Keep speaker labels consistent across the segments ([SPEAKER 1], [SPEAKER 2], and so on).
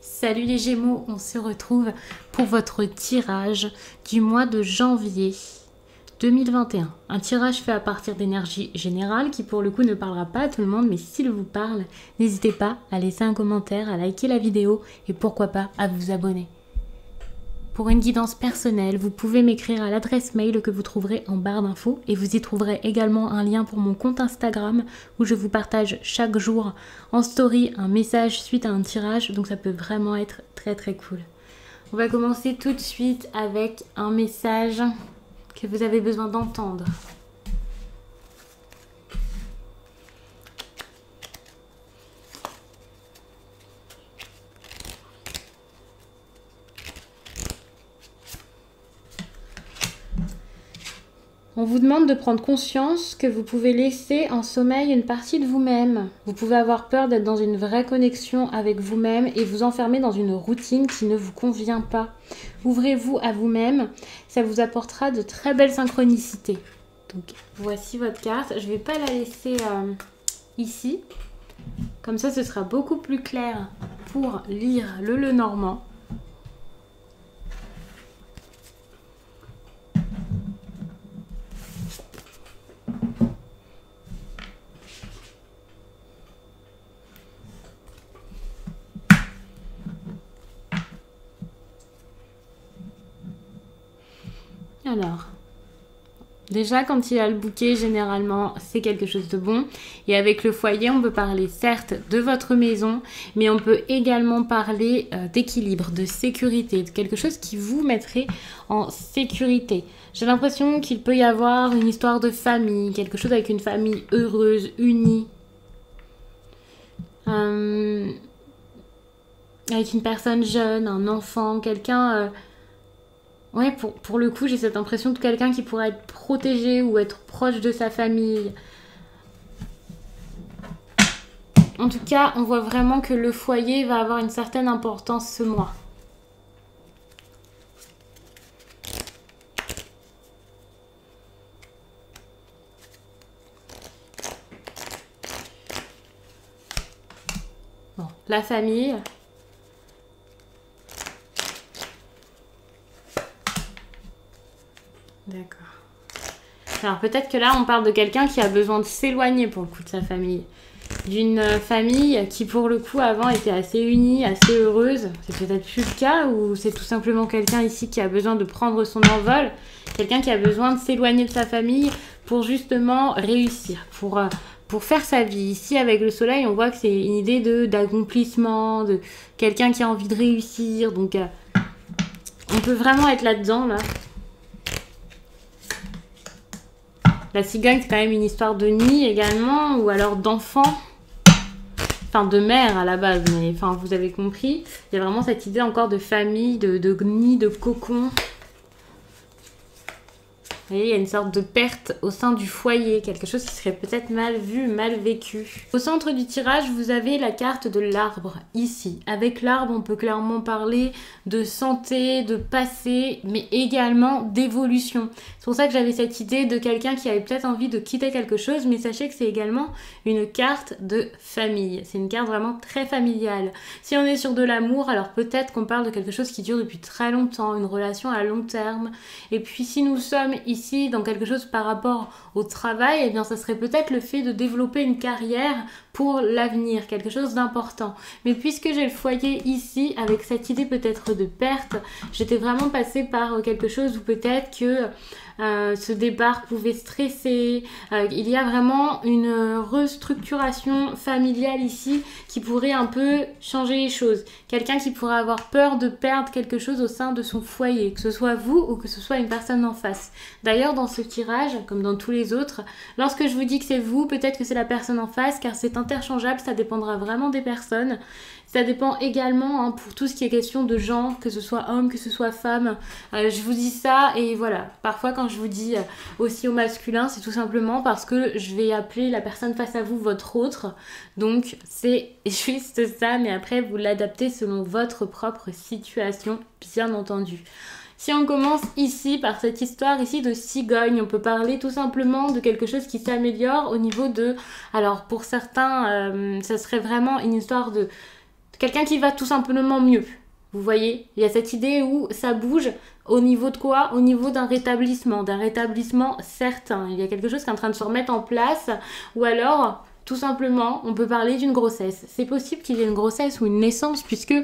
[SPEAKER 1] Salut les Gémeaux, on se retrouve pour votre tirage du mois de janvier 2021. Un tirage fait à partir d'énergie générale qui pour le coup ne parlera pas à tout le monde, mais s'il vous parle, n'hésitez pas à laisser un commentaire, à liker la vidéo et pourquoi pas à vous abonner. Pour une guidance personnelle, vous pouvez m'écrire à l'adresse mail que vous trouverez en barre d'infos et vous y trouverez également un lien pour mon compte Instagram où je vous partage chaque jour en story un message suite à un tirage, donc ça peut vraiment être très cool. On va commencer tout de suite avec un message que vous avez besoin d'entendre. On vous demande de prendre conscience que vous pouvez laisser en sommeil une partie de vous-même. Vous pouvez avoir peur d'être dans une vraie connexion avec vous-même et vous enfermer dans une routine qui ne vous convient pas. Ouvrez-vous à vous-même, ça vous apportera de très belles synchronicités. Donc voici votre carte. Je ne vais pas la laisser ici. Comme ça, ce sera beaucoup plus clair pour lire le Lenormand. Alors, déjà quand il y a le bouquet, généralement c'est quelque chose de bon. Et avec le foyer, on peut parler certes de votre maison, mais on peut également parler d'équilibre, de sécurité, de quelque chose qui vous mettrait en sécurité. J'ai l'impression qu'il peut y avoir une histoire de famille, quelque chose avec une famille heureuse, unie. Avec une personne jeune, un enfant, quelqu'un... Ouais, pour le coup, j'ai cette impression de quelqu'un qui pourrait être protégé ou être proche de sa famille. En tout cas, on voit vraiment que le foyer va avoir une certaine importance ce mois. Bon, la famille... D'accord. Alors peut-être que là on parle de quelqu'un qui a besoin de s'éloigner pour le coup de sa famille. D'une famille qui pour le coup avant était assez unie, assez heureuse. C'est peut-être plus le cas ou c'est tout simplement quelqu'un ici qui a besoin de prendre son envol. Quelqu'un qui a besoin de s'éloigner de sa famille pour justement réussir, pour faire sa vie. Ici avec le soleil on voit que c'est une idée d'accomplissement, de quelqu'un qui a envie de réussir. Donc on peut vraiment être là-dedans là. La cigogne, c'est quand même une histoire de nid également, ou alors d'enfant. Enfin, de mère à la base, mais enfin, vous avez compris. Il y a vraiment cette idée encore de famille, de nid, de cocon. Vous voyez, il y a une sorte de perte au sein du foyer, quelque chose qui serait peut-être mal vu, mal vécu. Au centre du tirage, vous avez la carte de l'arbre, ici. Avec l'arbre, on peut clairement parler de santé, de passé, mais également d'évolution. C'est pour ça que j'avais cette idée de quelqu'un qui avait peut-être envie de quitter quelque chose, mais sachez que c'est également une carte de famille. C'est une carte vraiment très familiale. Si on est sur de l'amour, alors peut-être qu'on parle de quelque chose qui dure depuis très longtemps, une relation à long terme. Et puis si nous sommes ici dans quelque chose par rapport au travail, eh bien ça serait peut-être le fait de développer une carrière pour l'avenir, quelque chose d'important. Mais puisque j'ai le foyer ici, avec cette idée peut-être de perte, j'étais vraiment passée par quelque chose où peut-être que ce départ pouvait stresser. Il y a vraiment une restructuration familiale ici qui pourrait un peu changer les choses. Quelqu'un qui pourrait avoir peur de perdre quelque chose au sein de son foyer, que ce soit vous ou que ce soit une personne en face. D'ailleurs, dans ce tirage, comme dans tous les autres, lorsque je vous dis que c'est vous, peut-être que c'est la personne en face, car c'est interchangeable, ça dépendra vraiment des personnes. Ça dépend également pour tout ce qui est question de genre, que ce soit homme, que ce soit femme. Je vous dis ça et voilà. Parfois quand je vous dis aussi au masculin, c'est tout simplement parce que je vais appeler la personne face à vous votre autre. Donc c'est juste ça, mais après vous l'adaptez selon votre propre situation, bien entendu. Si on commence ici par cette histoire ici de cigogne, on peut parler tout simplement de quelque chose qui s'améliore au niveau de... Alors pour certains, ça serait vraiment une histoire de quelqu'un qui va tout simplement mieux. Vous voyez, il y a cette idée où ça bouge au niveau de quoi? Au niveau d'un rétablissement certain. Il y a quelque chose qui est en train de se remettre en place, ou alors... Tout simplement, on peut parler d'une grossesse. C'est possible qu'il y ait une grossesse ou une naissance, puisque,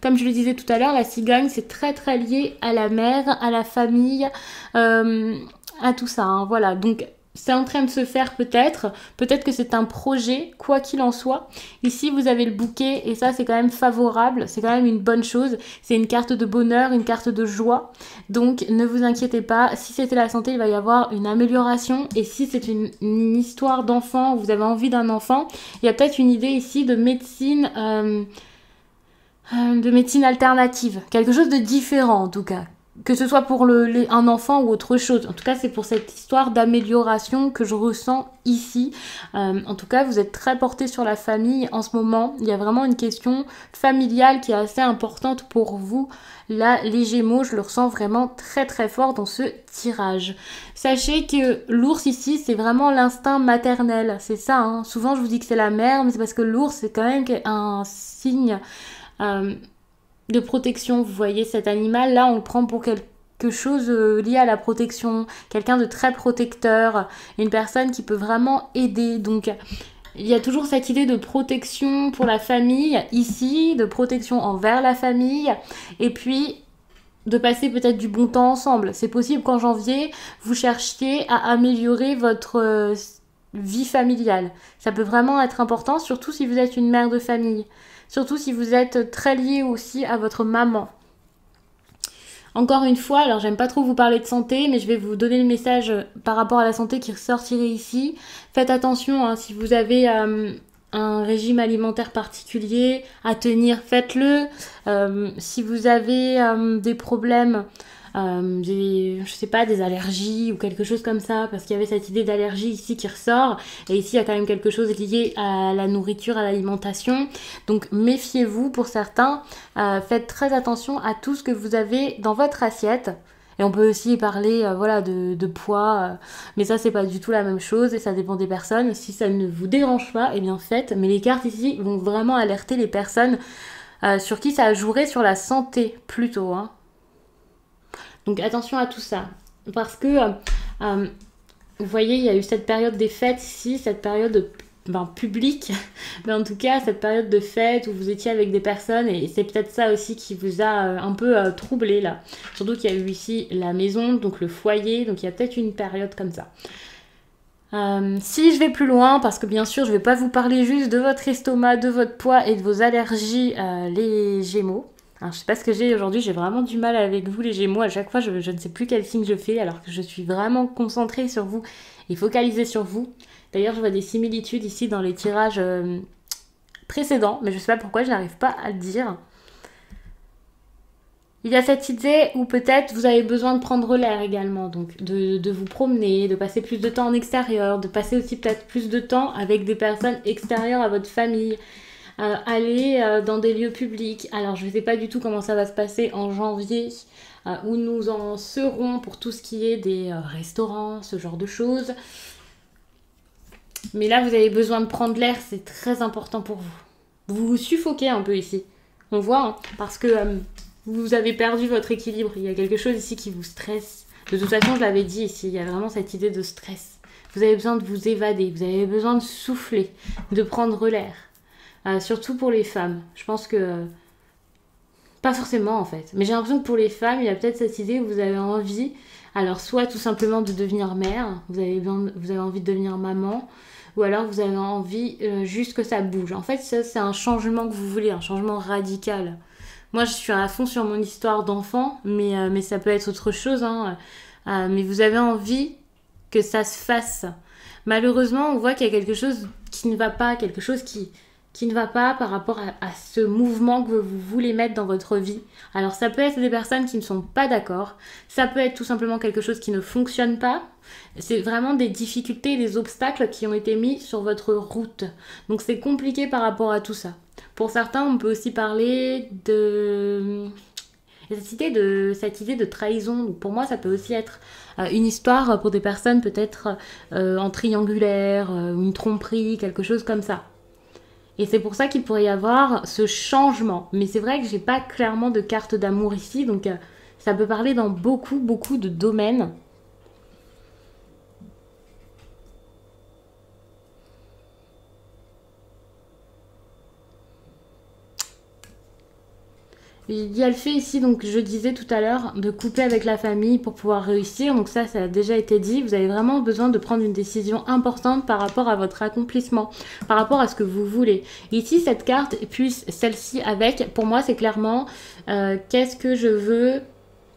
[SPEAKER 1] comme je le disais tout à l'heure, la cigogne, c'est très très lié à la mère, à la famille, à tout ça. Hein, voilà, donc c'est en train de se faire peut-être. Peut-être que c'est un projet, quoi qu'il en soit. Ici, vous avez le bouquet, et ça, c'est quand même favorable. C'est quand même une bonne chose. C'est une carte de bonheur, une carte de joie. Donc, ne vous inquiétez pas. Si c'était la santé, il va y avoir une amélioration. Et si c'est une histoire d'enfant, vous avez envie d'un enfant, il y a peut-être une idée ici de médecine alternative. Quelque chose de différent, en tout cas. Que ce soit pour un enfant ou autre chose. En tout cas, c'est pour cette histoire d'amélioration que je ressens ici. En tout cas, vous êtes très porté sur la famille en ce moment. Il y a vraiment une question familiale qui est assez importante pour vous. Là, les Gémeaux, je le ressens vraiment très très fort dans ce tirage. Sachez que l'ours ici, c'est vraiment l'instinct maternel. C'est ça, hein. Souvent, je vous dis que c'est la mère, mais c'est parce que l'ours, c'est quand même un signe... de protection. Vous voyez, cet animal là, on le prend pour quelque chose lié à la protection, quelqu'un de très protecteur, une personne qui peut vraiment aider. Donc il y a toujours cette idée de protection pour la famille ici, de protection envers la famille, et puis de passer peut-être du bon temps ensemble. C'est possible qu'en janvier, vous cherchiez à améliorer votre vie familiale. Ça peut vraiment être important, surtout si vous êtes une mère de famille. Surtout si vous êtes très lié aussi à votre maman. Encore une fois, alors j'aime pas trop vous parler de santé, mais je vais vous donner le message par rapport à la santé qui ressortirait ici. Faites attention, hein, si vous avez un régime alimentaire particulier à tenir, faites-le. Si vous avez des problèmes... je sais pas, des allergies ou quelque chose comme ça, parce qu'il y avait cette idée d'allergie ici qui ressort, et ici il y a quand même quelque chose lié à la nourriture, à l'alimentation, donc méfiez-vous pour certains, faites très attention à tout ce que vous avez dans votre assiette, et on peut aussi parler voilà, de poids, mais ça c'est pas du tout la même chose, et ça dépend des personnes. Si ça ne vous dérange pas, eh bien faites, mais les cartes ici vont vraiment alerter les personnes sur qui ça jouerait sur la santé plutôt, hein. Donc attention à tout ça, parce que vous voyez, il y a eu cette période des fêtes ici, cette période publique, mais en tout cas cette période de fête où vous étiez avec des personnes, et c'est peut-être ça aussi qui vous a un peu troublé là. Surtout qu'il y a eu ici la maison, donc le foyer, donc il y a peut-être une période comme ça. Si je vais plus loin, parce que bien sûr je vais pas vous parler juste de votre estomac, de votre poids et de vos allergies, les Gémeaux. Alors, je sais pas ce que j'ai aujourd'hui, j'ai vraiment du mal avec vous les Gémeaux, à chaque fois je ne sais plus quel signe je fais alors que je suis vraiment concentrée sur vous et focalisée sur vous. D'ailleurs je vois des similitudes ici dans les tirages précédents, mais je sais pas pourquoi je n'arrive pas à le dire. Il y a cette idée où peut-être vous avez besoin de prendre l'air également, donc de vous promener, de passer plus de temps en extérieur, de passer aussi peut-être plus de temps avec des personnes extérieures à votre famille. Aller dans des lieux publics. Alors je ne sais pas du tout comment ça va se passer en janvier, où nous en serons pour tout ce qui est des restaurants, ce genre de choses. Mais là vous avez besoin de prendre l'air, c'est très important pour vous. Vous vous suffoquez un peu ici. On voit, hein, parce que vous avez perdu votre équilibre. Il y a quelque chose ici qui vous stresse. De toute façon, je l'avais dit ici, il y a vraiment cette idée de stress. Vous avez besoin de vous évader, vous avez besoin de souffler, de prendre l'air. Surtout pour les femmes. Je pense que... Pas forcément en fait. Mais j'ai l'impression que pour les femmes, il y a peut-être cette idée où vous avez envie... Alors soit tout simplement de devenir mère, vous avez envie de devenir maman, ou alors vous avez envie juste que ça bouge. En fait, ça c'est un changement que vous voulez, un changement radical. Moi je suis à fond sur mon histoire d'enfant, mais ça peut être autre chose. Hein. Mais vous avez envie que ça se fasse. Malheureusement, on voit qu'il y a quelque chose qui ne va pas, quelque chose qui ne va pas par rapport à ce mouvement que vous voulez mettre dans votre vie. Alors ça peut être des personnes qui ne sont pas d'accord, ça peut être tout simplement quelque chose qui ne fonctionne pas, c'est vraiment des difficultés, des obstacles qui ont été mis sur votre route. Donc c'est compliqué par rapport à tout ça. Pour certains, on peut aussi parler Et cette idée de trahison, pour moi, ça peut aussi être une histoire pour des personnes peut-être en triangulaire, une tromperie, quelque chose comme ça. Et c'est pour ça qu'il pourrait y avoir ce changement. Mais c'est vrai que j'ai pas clairement de carte d'amour ici, donc ça peut parler dans beaucoup, beaucoup de domaines. Il y a le fait ici, donc je disais tout à l'heure, de couper avec la famille pour pouvoir réussir. Donc ça a déjà été dit. Vous avez vraiment besoin de prendre une décision importante par rapport à votre accomplissement, par rapport à ce que vous voulez. Ici, cette carte, puis celle-ci avec, pour moi, c'est clairement qu'est-ce que je veux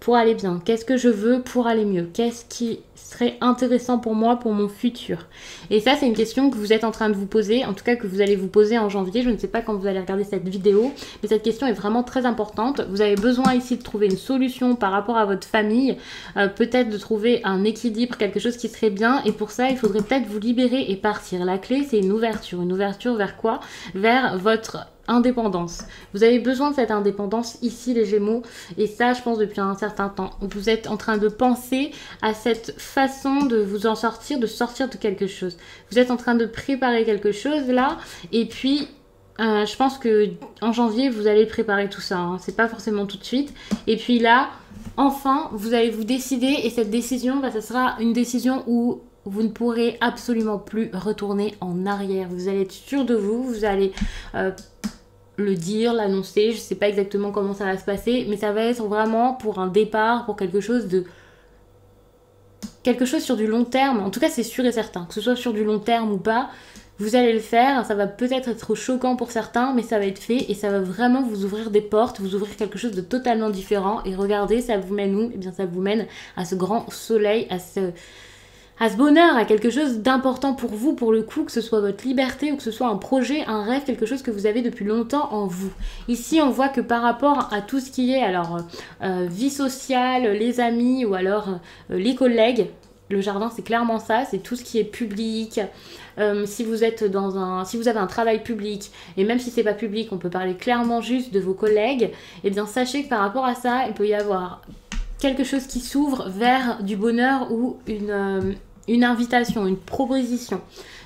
[SPEAKER 1] pour aller bien? Qu'est-ce que je veux pour aller mieux? Qu'est-ce qui serait intéressant pour moi, pour mon futur? Et ça, c'est une question que vous êtes en train de vous poser, en tout cas que vous allez vous poser en janvier. Je ne sais pas quand vous allez regarder cette vidéo, mais cette question est vraiment très importante. Vous avez besoin ici de trouver une solution par rapport à votre famille, peut-être de trouver un équilibre, quelque chose qui serait bien. Et pour ça, il faudrait peut-être vous libérer et partir. La clé, c'est une ouverture. Une ouverture vers quoi? Vers votre indépendance. Vous avez besoin de cette indépendance ici, les Gémeaux, et ça, je pense, depuis un certain temps. Vous êtes en train de penser à cette façon de vous en sortir, de sortir de quelque chose. Vous êtes en train de préparer quelque chose là, et puis je pense que en janvier, vous allez préparer tout ça. Hein. C'est pas forcément tout de suite. Et puis là, enfin, vous allez vous décider, et cette décision, ça sera une décision où vous ne pourrez absolument plus retourner en arrière. Vous allez être sûr de vous, vous allez le dire, l'annoncer, je sais pas exactement comment ça va se passer, mais ça va être vraiment pour un départ, pour quelque chose sur du long terme. En tout cas, c'est sûr et certain, que ce soit sur du long terme ou pas, vous allez le faire. Ça va peut-être être choquant pour certains, mais ça va être fait et ça va vraiment vous ouvrir des portes, vous ouvrir quelque chose de totalement différent. Et regardez, ça vous mène où? Eh bien, ça vous mène à ce grand soleil, à ce bonheur, à quelque chose d'important pour vous, pour le coup, que ce soit votre liberté ou que ce soit un projet, un rêve, quelque chose que vous avez depuis longtemps en vous. Ici, on voit que par rapport à tout ce qui est, alors, vie sociale, les amis ou alors les collègues, le jardin, c'est clairement ça, c'est tout ce qui est public. Si vous êtes si vous avez un travail public, et même si c'est pas public, on peut parler clairement juste de vos collègues, et bien sachez que par rapport à ça, il peut y avoir quelque chose qui s'ouvre vers du bonheur ou une invitation, une proposition.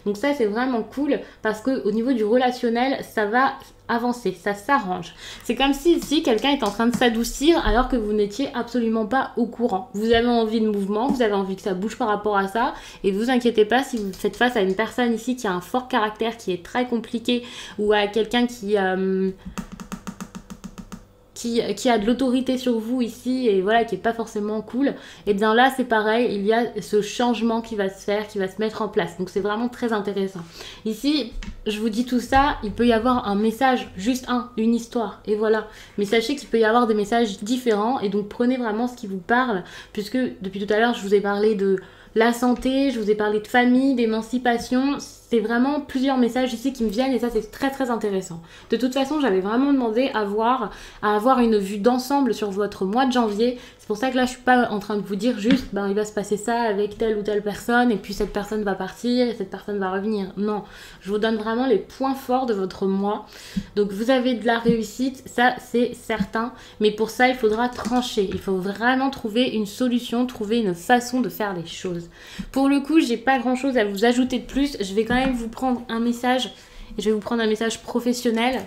[SPEAKER 1] Donc ça, c'est vraiment cool parce qu'au niveau du relationnel, ça va avancer, ça s'arrange. C'est comme si ici, quelqu'un est en train de s'adoucir alors que vous n'étiez absolument pas au courant. Vous avez envie de mouvement, vous avez envie que ça bouge par rapport à ça, et vous inquiétez pas si vous faites face à une personne ici qui a un fort caractère, qui est très compliqué, ou à quelqu'un qui a de l'autorité sur vous ici et voilà, qui est pas forcément cool, et bien là c'est pareil, il y a ce changement qui va se faire, qui va se mettre en place. Donc c'est vraiment très intéressant. Ici, je vous dis tout ça, il peut y avoir un message, juste une histoire, et voilà. Mais sachez qu'il peut y avoir des messages différents, et donc prenez vraiment ce qui vous parle, puisque depuis tout à l'heure je vous ai parlé de la santé, je vous ai parlé de famille, d'émancipation. C'est vraiment plusieurs messages ici qui me viennent et ça c'est très très intéressant. De toute façon, j'avais vraiment demandé à avoir une vue d'ensemble sur votre mois de janvier. C'est pour ça que là je suis pas en train de vous dire juste il va se passer ça avec telle ou telle personne et puis cette personne va partir et cette personne va revenir. Non, je vous donne vraiment les points forts de votre mois. Donc vous avez de la réussite, ça c'est certain, mais pour ça il faudra trancher. Il faut vraiment trouver une solution, trouver une façon de faire les choses. Pour le coup, j'ai pas grand chose à vous ajouter de plus. Je vais quand même vous prendre un message, et je vais vous prendre un message professionnel.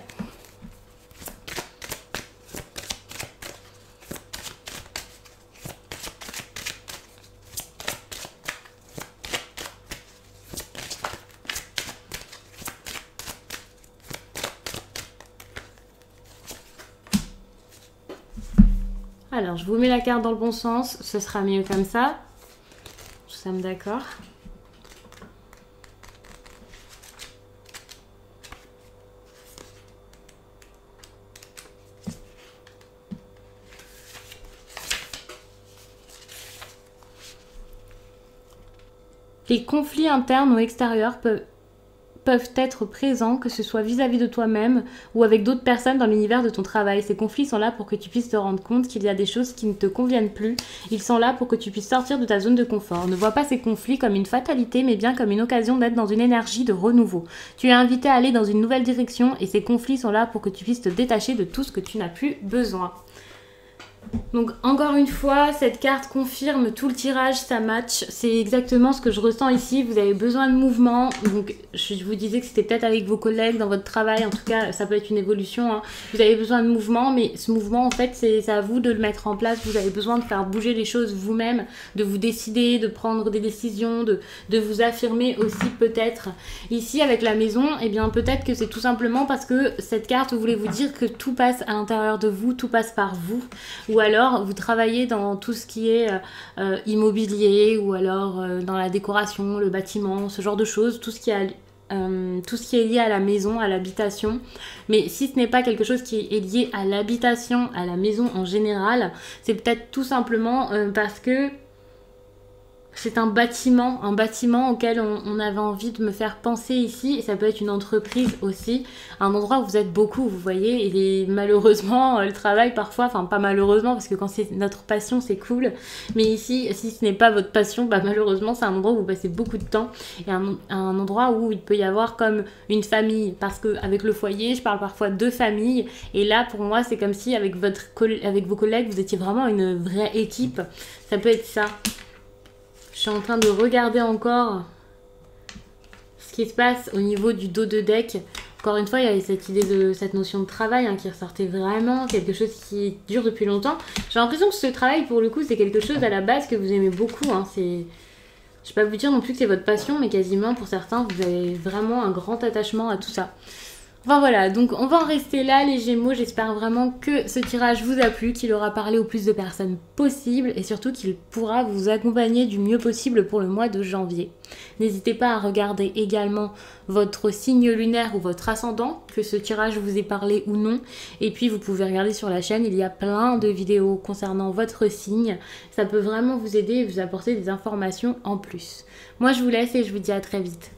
[SPEAKER 1] Alors, je vous mets la carte dans le bon sens, ce sera mieux comme ça. Nous sommes d'accord. Les conflits internes ou extérieurs peuvent être présents, que ce soit vis-à-vis de toi-même ou avec d'autres personnes dans l'univers de ton travail. Ces conflits sont là pour que tu puisses te rendre compte qu'il y a des choses qui ne te conviennent plus. Ils sont là pour que tu puisses sortir de ta zone de confort. Ne vois pas ces conflits comme une fatalité, mais bien comme une occasion d'être dans une énergie de renouveau. Tu es invité à aller dans une nouvelle direction et ces conflits sont là pour que tu puisses te détacher de tout ce que tu n'as plus besoin. Donc encore une fois, cette carte confirme tout le tirage, ça match. C'est exactement ce que je ressens ici. Vous avez besoin de mouvement. Donc je vous disais que c'était peut-être avec vos collègues dans votre travail. En tout cas, ça peut être une évolution. Hein. Vous avez besoin de mouvement, mais ce mouvement, en fait, c'est à vous de le mettre en place. Vous avez besoin de faire bouger les choses vous-même, de vous décider, de prendre des décisions, de vous affirmer aussi peut-être. Ici, avec la maison, eh bien peut-être que c'est tout simplement parce que cette carte voulait vous dire que tout passe à l'intérieur de vous, tout passe par vous. Ou alors vous travaillez dans tout ce qui est immobilier ou alors dans la décoration, le bâtiment, ce genre de choses, tout ce qui est lié à la maison, à l'habitation. Mais si ce n'est pas quelque chose qui est lié à l'habitation, à la maison en général, c'est peut-être tout simplement parce que c'est un bâtiment auquel on avait envie de me faire penser ici. Et ça peut être une entreprise aussi, un endroit où vous êtes beaucoup, vous voyez. Et malheureusement, le travail parfois, enfin pas malheureusement, parce que quand c'est notre passion, c'est cool. Mais ici, si ce n'est pas votre passion, bah malheureusement, c'est un endroit où vous passez beaucoup de temps. Et un endroit où il peut y avoir comme une famille. Parce qu'avec le foyer, je parle parfois de famille. Et là, pour moi, c'est comme si avec vos collègues, vous étiez vraiment une vraie équipe. Ça peut être ça. Je suis en train de regarder encore ce qui se passe au niveau du dos de deck. Encore une fois, il y avait cette idée de cette notion de travail qui ressortait vraiment, quelque chose qui dure depuis longtemps. J'ai l'impression que ce travail, pour le coup, c'est quelque chose à la base que vous aimez beaucoup. Je ne vais pas vous dire non plus que c'est votre passion, mais quasiment pour certains, vous avez vraiment un grand attachement à tout ça. Enfin voilà, donc on va en rester là les Gémeaux, j'espère vraiment que ce tirage vous a plu, qu'il aura parlé au plus de personnes possible et surtout qu'il pourra vous accompagner du mieux possible pour le mois de janvier. N'hésitez pas à regarder également votre signe lunaire ou votre ascendant, que ce tirage vous ait parlé ou non. Et puis vous pouvez regarder sur la chaîne, il y a plein de vidéos concernant votre signe. Ça peut vraiment vous aider et vous apporter des informations en plus. Moi je vous laisse et je vous dis à très vite.